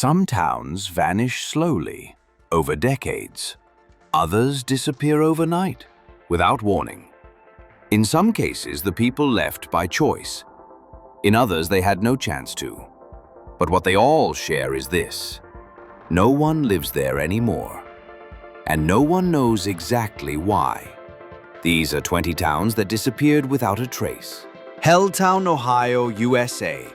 Some towns vanish slowly, over decades. Others disappear overnight, without warning. In some cases, the people left by choice. In others, they had no chance to. But what they all share is this: no one lives there anymore. And no one knows exactly why. These are 20 towns that disappeared without a trace. Helltown, Ohio, USA.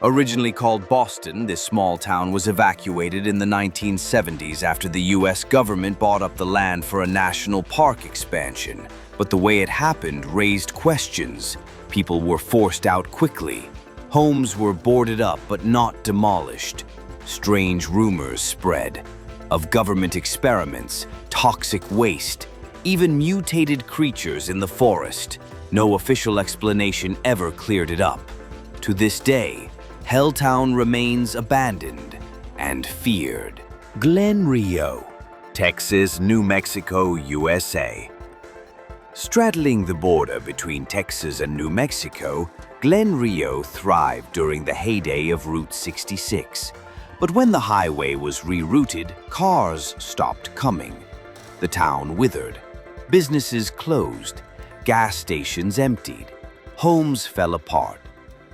Originally called Boston, this small town was evacuated in the 1970s after the US government bought up the land for a national park expansion. But the way it happened raised questions. People were forced out quickly. Homes were boarded up but not demolished. Strange rumors spread of government experiments, toxic waste, even mutated creatures in the forest. No official explanation ever cleared it up. To this day, Helltown remains abandoned and feared. Glen Rio, Texas, New Mexico, USA. Straddling the border between Texas and New Mexico, Glen Rio thrived during the heyday of Route 66. But when the highway was rerouted, cars stopped coming. The town withered. Businesses closed. Gas stations emptied. Homes fell apart.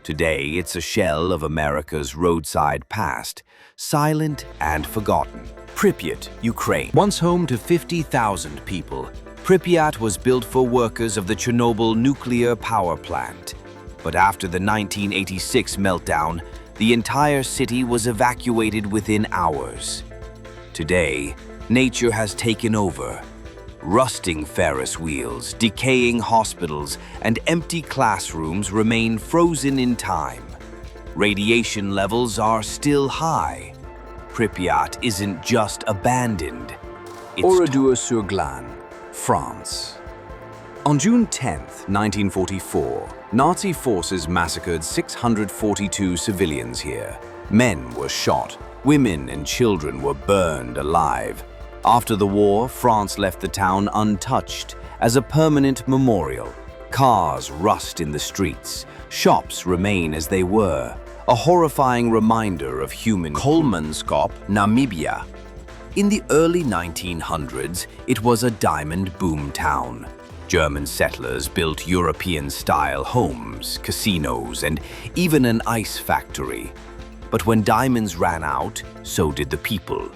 Today, it's a shell of America's roadside past, silent and forgotten. Pripyat, Ukraine. Once home to 50,000 people, Pripyat was built for workers of the Chernobyl nuclear power plant. But after the 1986 meltdown, the entire city was evacuated within hours. Today, nature has taken over. Rusting Ferris wheels, decaying hospitals, and empty classrooms remain frozen in time. Radiation levels are still high. Pripyat isn't just abandoned. Oradour-sur-Glane, France. On June 10, 1944, Nazi forces massacred 642 civilians here. Men were shot. Women and children were burned alive. After the war, France left the town untouched as a permanent memorial. Cars rust in the streets. Shops remain as they were. A horrifying reminder of human Kolmanskop, Namibia. In the early 1900s, it was a diamond boom town. German settlers built European-style homes, casinos, and even an ice factory. But when diamonds ran out, so did the people.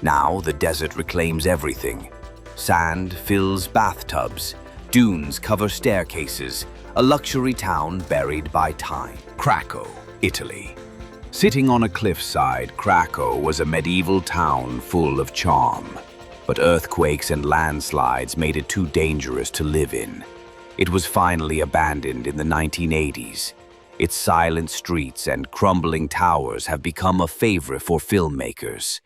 Now the desert reclaims everything. Sand fills bathtubs, dunes cover staircases, a luxury town buried by time. Craco, Italy. Sitting on a cliffside, Craco was a medieval town full of charm. But earthquakes and landslides made it too dangerous to live in. It was finally abandoned in the 1980s. Its silent streets and crumbling towers have become a favorite for filmmakers.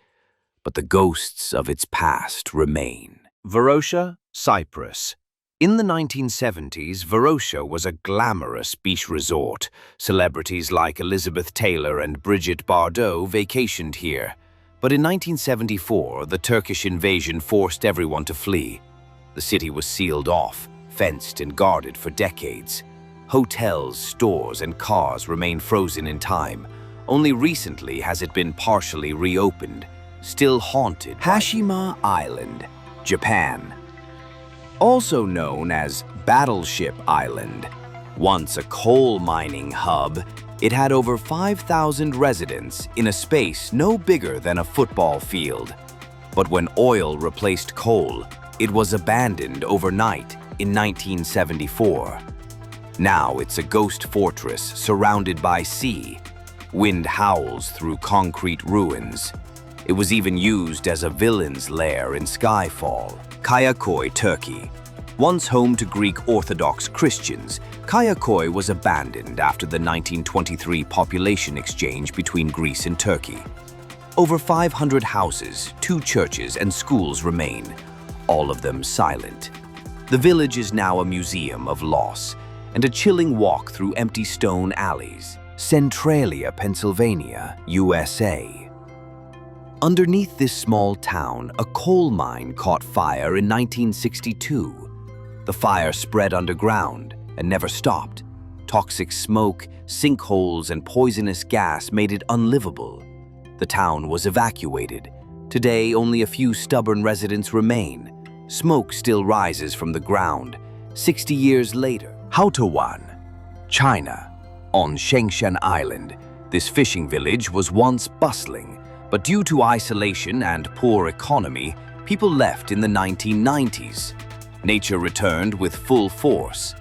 But the ghosts of its past remain. Varosha, Cyprus. In the 1970s, Varosha was a glamorous beach resort. Celebrities like Elizabeth Taylor and Brigitte Bardot vacationed here. But in 1974, the Turkish invasion forced everyone to flee. The city was sealed off, fenced and guarded for decades. Hotels, stores, and cars remain frozen in time. Only recently has it been partially reopened, still haunted. Hashima Island, Japan. Also known as Battleship Island. Once a coal mining hub, it had over 5,000 residents in a space no bigger than a football field. But when oil replaced coal, it was abandoned overnight in 1974. Now it's a ghost fortress surrounded by sea. Wind howls through concrete ruins. It was even used as a villain's lair in Skyfall. Kayakoy, Turkey. Once home to Greek Orthodox Christians, Kayakoy was abandoned after the 1923 population exchange between Greece and Turkey. Over 500 houses, 2 churches, and schools remain, all of them silent. The village is now a museum of loss and a chilling walk through empty stone alleys. Centralia, Pennsylvania, USA. Underneath this small town, a coal mine caught fire in 1962. The fire spread underground and never stopped. Toxic smoke, sinkholes, and poisonous gas made it unlivable. The town was evacuated. Today, only a few stubborn residents remain. Smoke still rises from the ground. 60 years later, Houtouwan, China. On Shengshen Island, this fishing village was once bustling, but due to isolation and poor economy, people left in the 1990s. Nature returned with full force.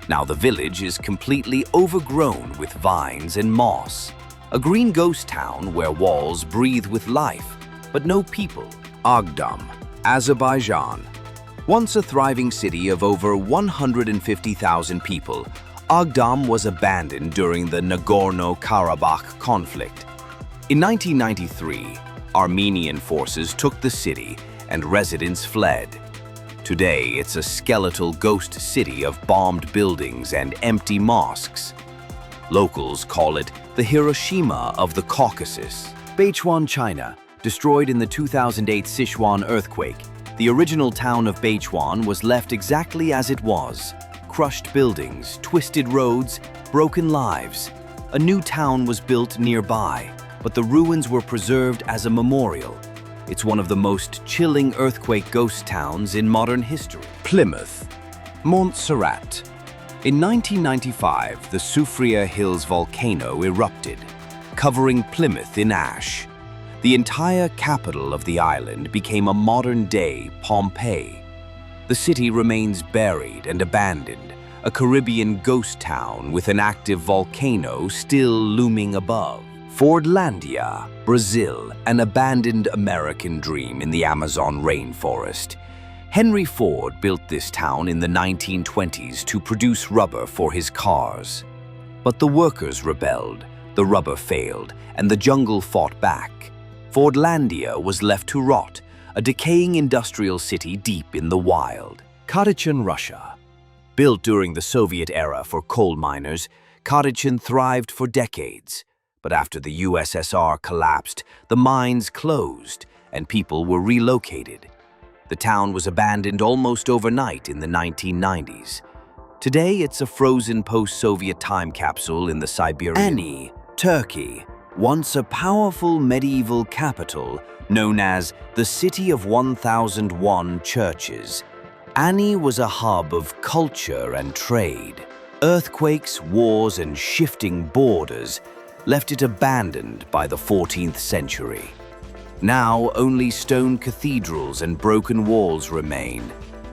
Now the village is completely overgrown with vines and moss. A green ghost town where walls breathe with life, but no people. Agdam, Azerbaijan. Once a thriving city of over 150,000 people, Agdam was abandoned during the Nagorno-Karabakh conflict. In 1993, Armenian forces took the city and residents fled. Today, it's a skeletal ghost city of bombed buildings and empty mosques. Locals call it the Hiroshima of the Caucasus. Beichuan, China, destroyed in the 2008 Sichuan earthquake. The original town of Beichuan was left exactly as it was. Crushed buildings, twisted roads, broken lives. A new town was built nearby, but the ruins were preserved as a memorial. It's one of the most chilling earthquake ghost towns in modern history. Plymouth, Montserrat. In 1995, the Soufriere Hills volcano erupted, covering Plymouth in ash. The entire capital of the island became a modern-day Pompeii. The city remains buried and abandoned, a Caribbean ghost town with an active volcano still looming above. Fordlândia, Brazil, an abandoned American dream in the Amazon rainforest. Henry Ford built this town in the 1920s to produce rubber for his cars. But the workers rebelled, the rubber failed, and the jungle fought back. Fordlândia was left to rot, a decaying industrial city deep in the wild. Kadykchan, Russia. Built during the Soviet era for coal miners, Kadykchan thrived for decades. But after the USSR collapsed, the mines closed and people were relocated. The town was abandoned almost overnight in the 1990s. Today, it's a frozen post-Soviet time capsule in the Siberian. Ani, Turkey, once a powerful medieval capital known as the City of 1001 Churches. Ani was a hub of culture and trade. Earthquakes, wars, and shifting borders left it abandoned by the 14th century. Now only stone cathedrals and broken walls remain,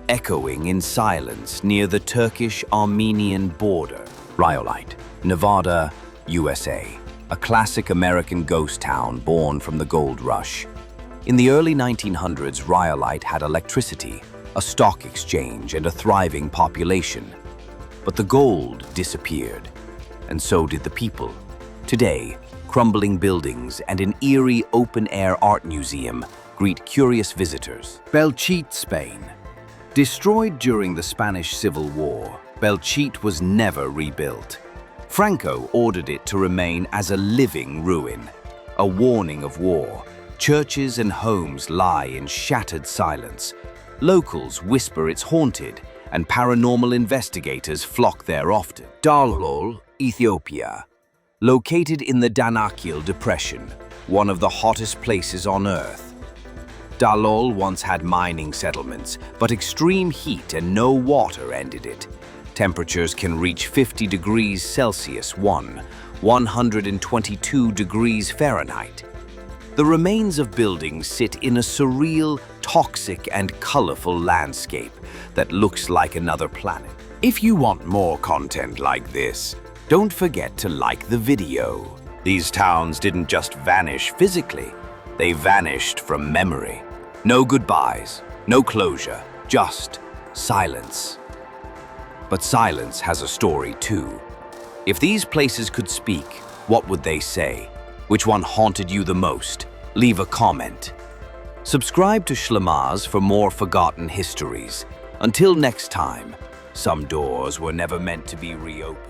echoing in silence near the Turkish-Armenian border. Rhyolite, Nevada, USA, a classic American ghost town born from the gold rush. In the early 1900s, Rhyolite had electricity, a stock exchange, and a thriving population. But the gold disappeared, and so did the people. Today, crumbling buildings and an eerie open-air art museum greet curious visitors. Belchite, Spain. Destroyed during the Spanish Civil War, Belchite was never rebuilt. Franco ordered it to remain as a living ruin, a warning of war. Churches and homes lie in shattered silence. Locals whisper it's haunted, and paranormal investigators flock there often. Dallol, Ethiopia. Located in the Danakil Depression, one of the hottest places on Earth. Dallol once had mining settlements, but extreme heat and no water ended it. Temperatures can reach 50 degrees Celsius, 122 degrees Fahrenheit. The remains of buildings sit in a surreal, toxic, and colorful landscape that looks like another planet. If you want more content like this, don't forget to like the video. These towns didn't just vanish physically, they vanished from memory. No goodbyes, no closure, just silence. But silence has a story too. If these places could speak, what would they say? Which one haunted you the most? Leave a comment. Subscribe to Schlimaz for more forgotten histories. Until next time, some doors were never meant to be reopened.